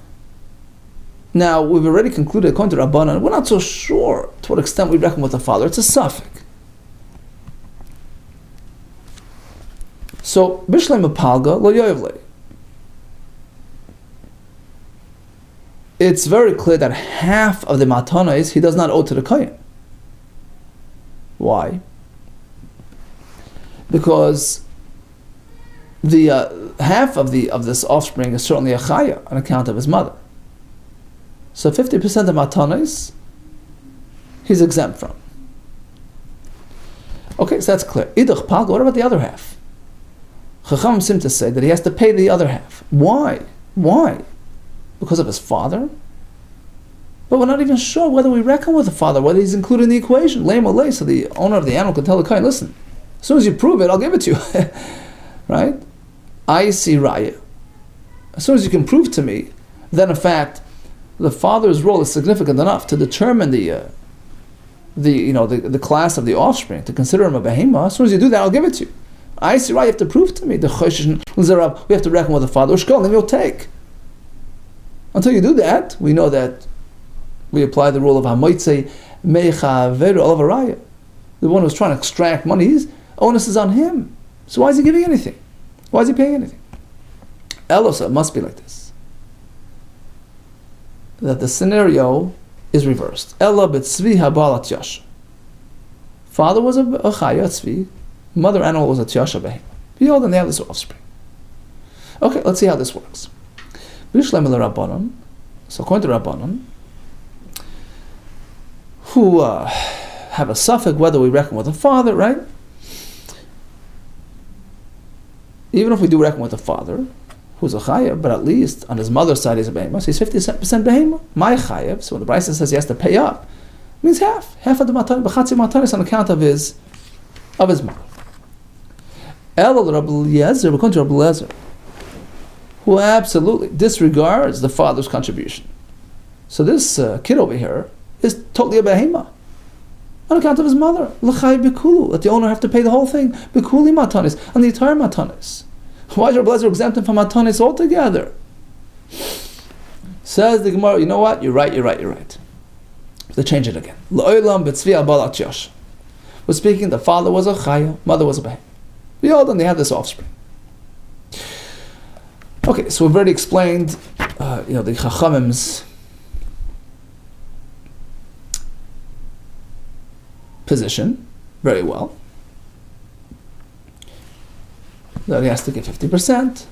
Now, we've already concluded, according to Rabbanan, we're not so sure to what extent we reckon with the father. It's a suffix. So, bishlei mepalga lo yoyevle. It's very clear that half of the matanos he does not owe to the kohen. Why? Because the half of this offspring is certainly a chaya on account of his mother. So 50% of matanos he's exempt from. Okay, so that's clear. Idach palga, what about the other half? Chacham seem to say that he has to pay the other half. Why? Why? Because of his father? But we're not even sure whether we reckon with the father, whether he's included in the equation. Lame or lay, so the owner of the animal can tell the kohen, listen, as soon as you prove it, I'll give it to you. Right? I see raya. As soon as you can prove to me, then in fact, the father's role is significant enough to determine the class of the offspring, to consider him a behema. As soon as you do that, I'll give it to you. I see raya, you have to prove to me. The we have to reckon with the father. Ushkol, then you'll take. Until you do that, we know that we apply the rule of hamoitze mecha veru olav haraya. The one who's trying to extract money, his onus is on him. So why is he giving anything? Why is he paying anything? Elosa, it must be like this. That the scenario is reversed. Ella b'tzvi habalat yash. Father was a chaya tzvi, mother animal was a tyasha behem. Behold, and they have this offspring. Okay, let's see how this works. So according to Rabbanon, who have a suffix whether we reckon with the father, right? Even if we do reckon with the father, who's a chayav, but at least on his mother's side he's a behemah, so he's 50% behemah. My chayav, so when the Brisa says he has to pay up, it means half of the matan, b'chatzi matanis on account of his mother. Rabbi Eliezer, according to Rabbi Eliezer, who absolutely disregards the father's contribution. So this kid over here is totally a behemah on account of his mother. L'chai b'kulu, that the owner have to pay the whole thing. B'kuli matanis, on the entire matanis. Why is Rabbi Eliezer exempt him from matanis altogether? Says the Gemara, you know what? You're right. They change it again. L'olam b'tzvi al-balat yash. We're speaking, the father was a chaya, mother was a behemah. Behold, and they had this offspring. Okay, so we've already explained, the Chachamim's position very well. That he has to give 50%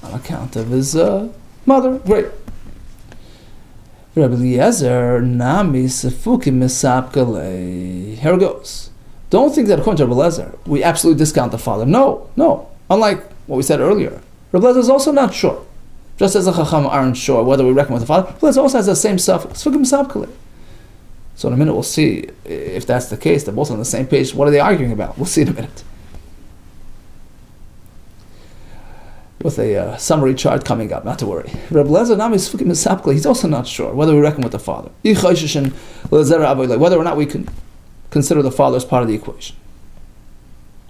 on account of his mother. Great. Rabbi Eliezer, nami sefuki misapkale. Here it goes. Don't think that according to Rabbi Eliezer, we absolutely discount the father. No. Unlike what we said earlier. Rabbi Eliezer is also not sure. Just as the Chacham aren't sure whether we reckon with the father, Rabbi Eliezer also has the same suffix. So in a minute we'll see if that's the case. They're both on the same page. What are they arguing about? We'll see in a minute. With a summary chart coming up, not to worry. Rabbi Eliezer, he's also not sure whether we reckon with the father. Whether or not we can consider the father as part of the equation.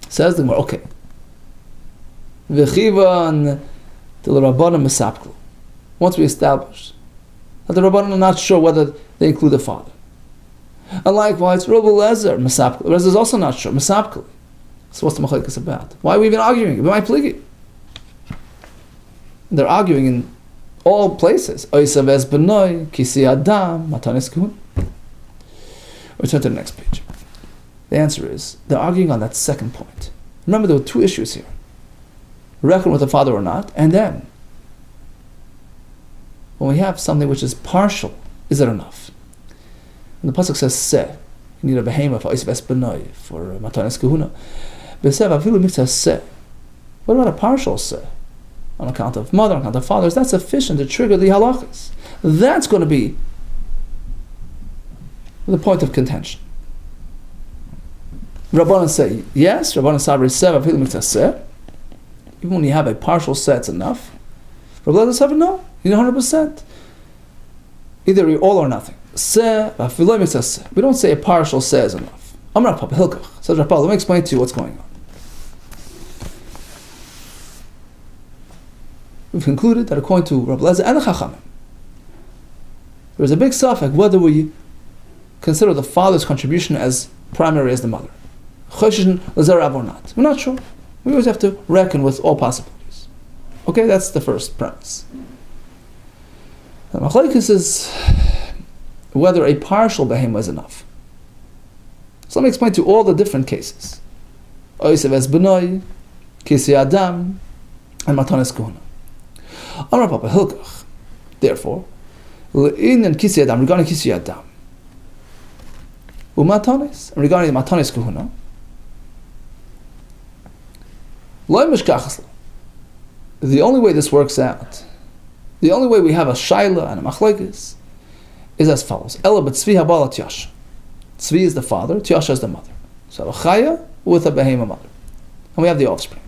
Says the Gemara, okay. Once we establish that the Rabbanon are not sure whether they include the father. And likewise, Rabbi Eliezer, Rabbi Eliezer is also not sure. So what's the machlekes about? Why are we even arguing? They're arguing in all places. Return to the next page. The answer is, they're arguing on that second point. Remember, there were two issues here. Reckon with the father or not, and then when we have something which is partial, is it enough? And the pasuk says se, you need a behemah for oisves benoi, for matanis kahuna. Besev afilu mitzvah se. What about a partial se? On account of mother, on account of father, is that sufficient to trigger the halachas? That's going to be the point of contention. Rabbanan say yes, Rabbanan sabri sev afilu mitzvah se. Even when you have a partial set, it's enough. Rabbi Eliezer said, no, you need 100%. Either you're all or nothing. We don't say a partial se is enough. Amar Papa Hilkach. Says Rabbi, let me explain to you what's going on. We've concluded that according to Rabbi Eliezer and the Chachamim, there is a big suffix whether we consider the father's contribution as primary as the mother. Choshen l'zerav or not. We're not sure. We always have to reckon with all possibilities. Okay, that's the first premise. The machlekes is whether a partial behemah is enough. So let me explain to you all the different cases. Oisev es benoi, kisi adam, and matanis kahuna. Amar Papa Hilkach. Therefore, le'inyan kisi adam, regarding kisi adam, umatanis, and regarding the matanis kahuna, loy mishkachas. The only way this works out, the only way we have a shaila and a machlekes, is as follows: Ela b'tzvi habala tiyasha. Tzvi is the father, tiyasha is the mother. So a chaya with a behema mother, and we have the offspring.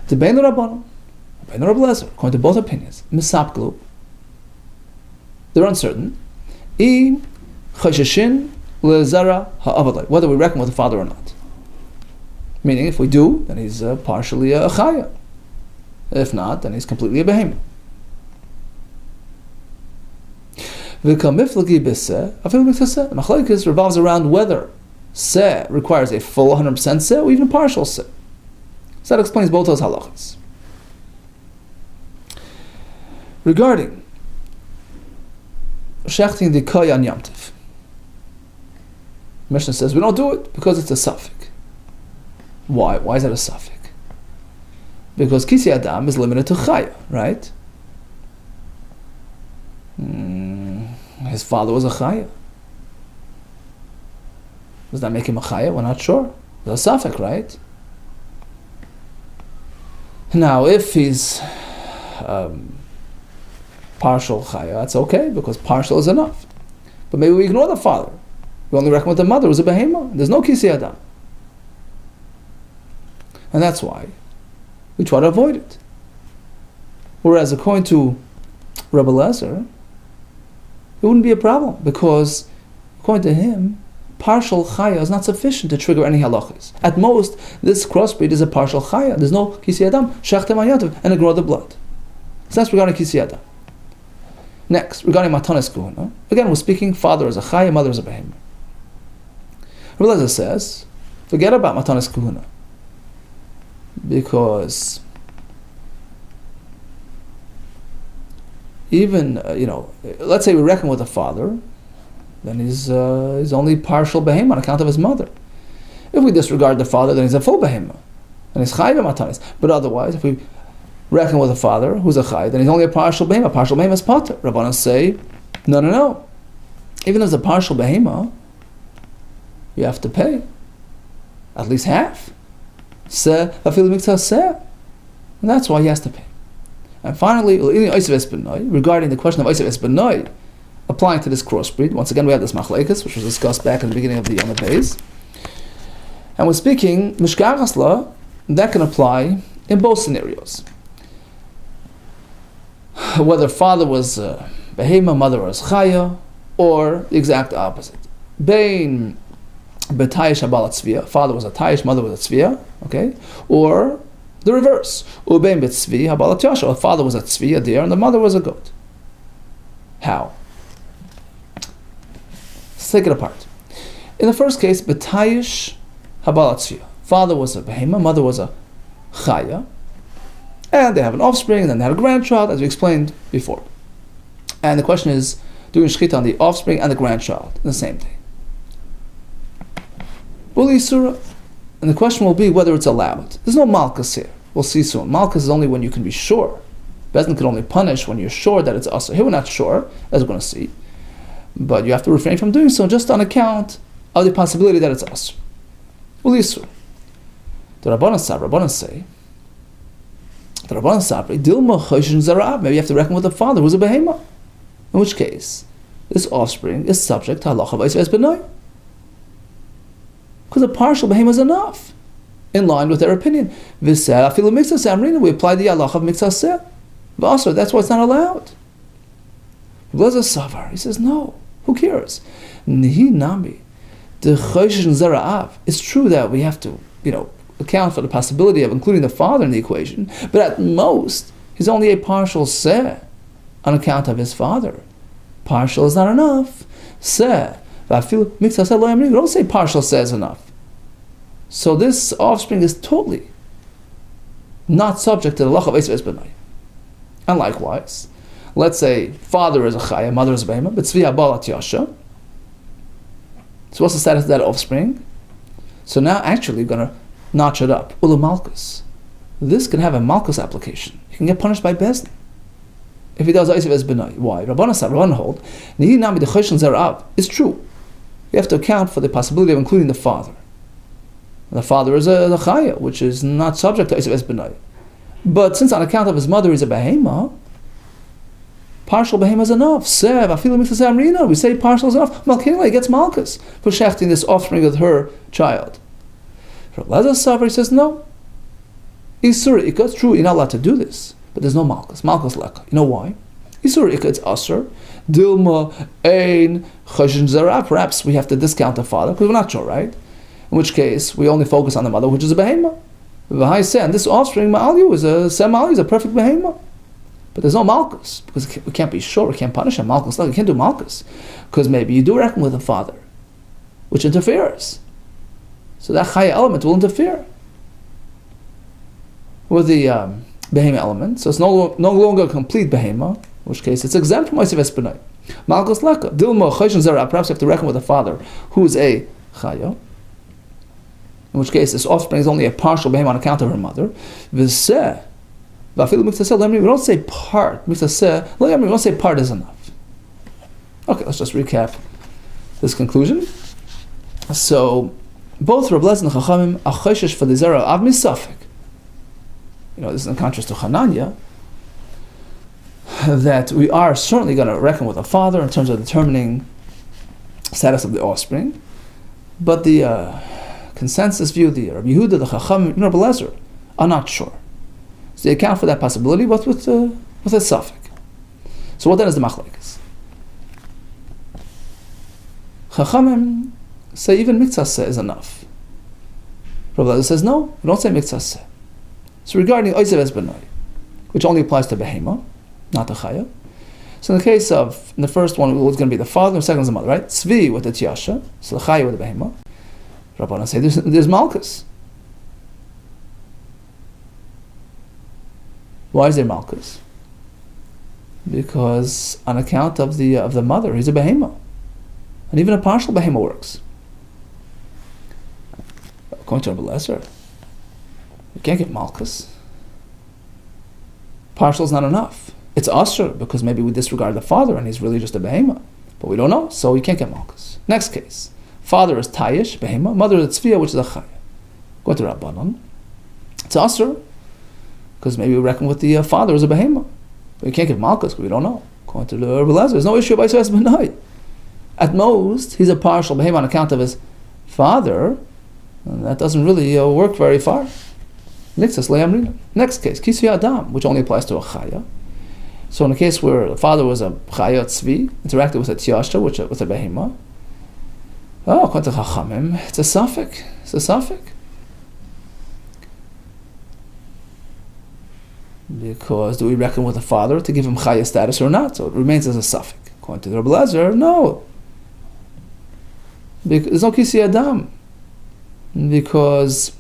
The bein rabbanon, bein Rab Lezer, according to both opinions, misapglu. They're uncertain. I chashashin lezara ha'avalei, whether we reckon with the father or not. Meaning, if we do, then he's partially a chaya. If not, then he's completely a behema. The machlekes revolves around whether seh requires a full 100% seh or even a partial seh. So that explains both those halachas. Regarding shechting the koyan yamtiv, Mishnah says we don't do it because it's a suffix. Why? Why is that a suffix? Because kisi adam is limited to chaya, right? His father was a chaya. Does that make him a chaya? We're not sure. It's a suffix, right? Now, if he's partial chaya, that's okay, because partial is enough. But maybe we ignore the father. We only reckon with the mother, who's a behema. There's no kisi adam. And that's why we try to avoid it. Whereas according to Rebbe Lezer, it wouldn't be a problem, because according to him, partial chaya is not sufficient to trigger any halachas. At most, this crossbreed is a partial chaya. There's no kisi adam, shechtem ayativ, and ignore the blood. So that's regarding kisi adam. Next, regarding matanis kahuna, again we're speaking father is a chaya, mother is a behemah. Rebbe Lezer says, forget about matanis kahuna, because even let's say we reckon with the father, then he's only partial behemah on account of his mother. If we disregard the father, then he's a full behemah, and he's chai b'matanis. But otherwise, if we reckon with the father, who's a chai, then he's only a partial behemah. Partial behemah is pater. Rabbanan say, no. Even as a partial behemah, you have to pay at least half. And that's why he has to pay. And finally, regarding the question of Oisav Esbenoi, applying to this crossbreed, once again we have this machlekes, which was discussed back in the beginning of the Yom Beis. And we're speaking, Mishkar Hasla, that can apply in both scenarios. Whether father was behema, mother was chaya, or the exact opposite. Bein betayish habalat tzviya, father was a tayish, mother was a tzviya, okay? Or the reverse. Ubein betzvi habalat yasha, father was a tzvi, a deer, and the mother was a goat. How? Let's take it apart. In the first case, betayish habalat tzviya, father was a behema, mother was a chaya, and they have an offspring, and then they had a grandchild, as we explained before. And the question is, doing shechita on the offspring and the grandchild in the same day. Uli surah. And the question will be whether it's allowed. There's no malchus here. We'll see soon. Malchus is only when you can be sure. Bezdin can only punish when you're sure that it's asur. Here we're not sure, as we're going to see. But you have to refrain from doing so just on account of the possibility that it's asur. Uli surah. The Rabbanan say, Dilma choshen zara'ab. Maybe you have to reckon with the father who's a behema. In which case, this offspring is subject to halacha v'is benoi. Because a partial behema is enough, in line with their opinion. We apply the halacha of mitzaseh. That's why it's not allowed. Savar, he says, no, who cares? It's true that we have to, account for the possibility of including the father in the equation, but at most, he's only a partial seh on account of his father. Partial is not enough. Seh. Don't say partial seh is enough. So this offspring is totally not subject to the halacha of Esav Esbenai. And likewise, let's say father is a chaya, mother is a behema, but tzvi habalat yasha. So what's the status of that offspring? So now actually you're going to notch it up. Ulu malchus. this can have a malchus application. He can get punished by Bezdin if he does Oisav es Benai. Why? Rabbanan hold, it's true. You have to account for the possibility of including the father. The father is a chaya, which is not subject to Oisav es Benai. But since on account of his mother he's a behema, partial behema is enough. We say partial is enough. Malkinah gets malchus for shechting this offspring of her child. Rabbi Savar says no. Isur Ika, it's true, you're not allowed to do this, but there's no malchus. Malchus leka. You know why? Isur Ika, it's asur. Dilma ein choshen zara. Perhaps we have to discount the father because we're not sure, right? In which case we only focus on the mother, which is a behema. V'hai sen, this offspring ma'alyu is a semali, is a perfect behema. But there's no malchus because we can't be sure. We can't punish him. Malchus leka. You can't do malchus because maybe you do reckon with the father, which interferes. So that chaya element will interfere with the behema element. So it's no longer a complete behema, in which case it's exempt from Oisav es Benai. Malchus leka. Dilma choshen zara. Perhaps you have to reckon with the father, who is a chaya, in which case this offspring is only a partial behema on account of her mother. V'seh. We don't say part. We don't say part is enough. Okay, let's just recap this conclusion. So, both Reb Lezer and Chachamim are choshesh for the zera av misafik. This is in contrast to Hananya, that we are certainly going to reckon with the father in terms of determining status of the offspring, but the consensus view, the Rabbi Yehuda, the Chachamim, Reb Lezer, are not sure. So they account for that possibility, but with a suffix. So what then is the machlekes? Chachamim say even miktsaseh is enough. Rabbi Lezer says no, we don't say miktsaseh. So regarding Oisav es Benai, which only applies to behema, not the chaya. So in the case of, in the first one, it's going to be the father, and the second is the mother, right? Tzvi with the tiyasha, so the chaya with the behema. Rabbanan say there's malchus. Why is there malchus? Because on account of the mother, he's a behema, and even a partial behema works. According to Rabbi Lezer, you can't get malchus. Partial is not enough. It's asur because maybe we disregard the father and he's really just a behema, but we don't know, so you can't get malchus. Next case, father is tayish behema, mother is tzviya, which is a chaya. Go to Rabbanan. It's asur because maybe we reckon with the father as a behema. But you can't give malchus because we don't know. According to the Rebbe Lezer, there's no issue of Oisav es Benai. At most, he's a partial behema on account of his father, and that doesn't really work very far. Next case, Kisvi Adam, which only applies to a chaya. So in a case where the father was a chaya tzvi, interacted with a tiyasha, which with a behema, according to Chachamim, it's a suffix. It's a suffix. Because do we reckon with the father to give him chaya status or not? So it remains as a suffix. According to the Rebbe Lezer, no. There's no Kisi Adam. Because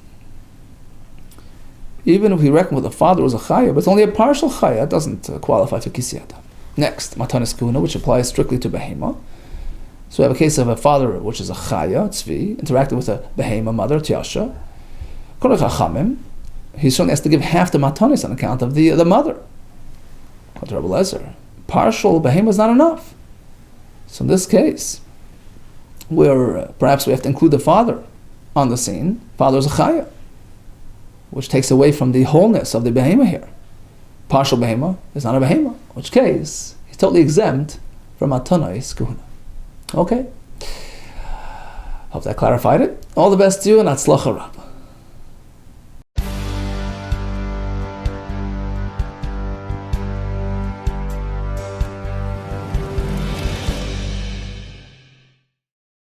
even if we reckon with the father as a chaya, but it's only a partial chaya, it doesn't qualify for Kisi Adam. Next, Matanis Kuna, which applies strictly to behema. So we have a case of a father which is a chaya, tzvi, interacted with a behema mother, tiyasha. According to Chachamim, he certainly has to give half the matanis on account of the mother. According to Rabbi Lezer, partial behema is not enough. So in this case, where perhaps we have to include the father on the scene, father is a chaya, which takes away from the wholeness of the behema here. Partial behema is not a behema, in which case he's totally exempt from matanis kuhuna. Okay? Hope that clarified it. All the best to you and atzlacha.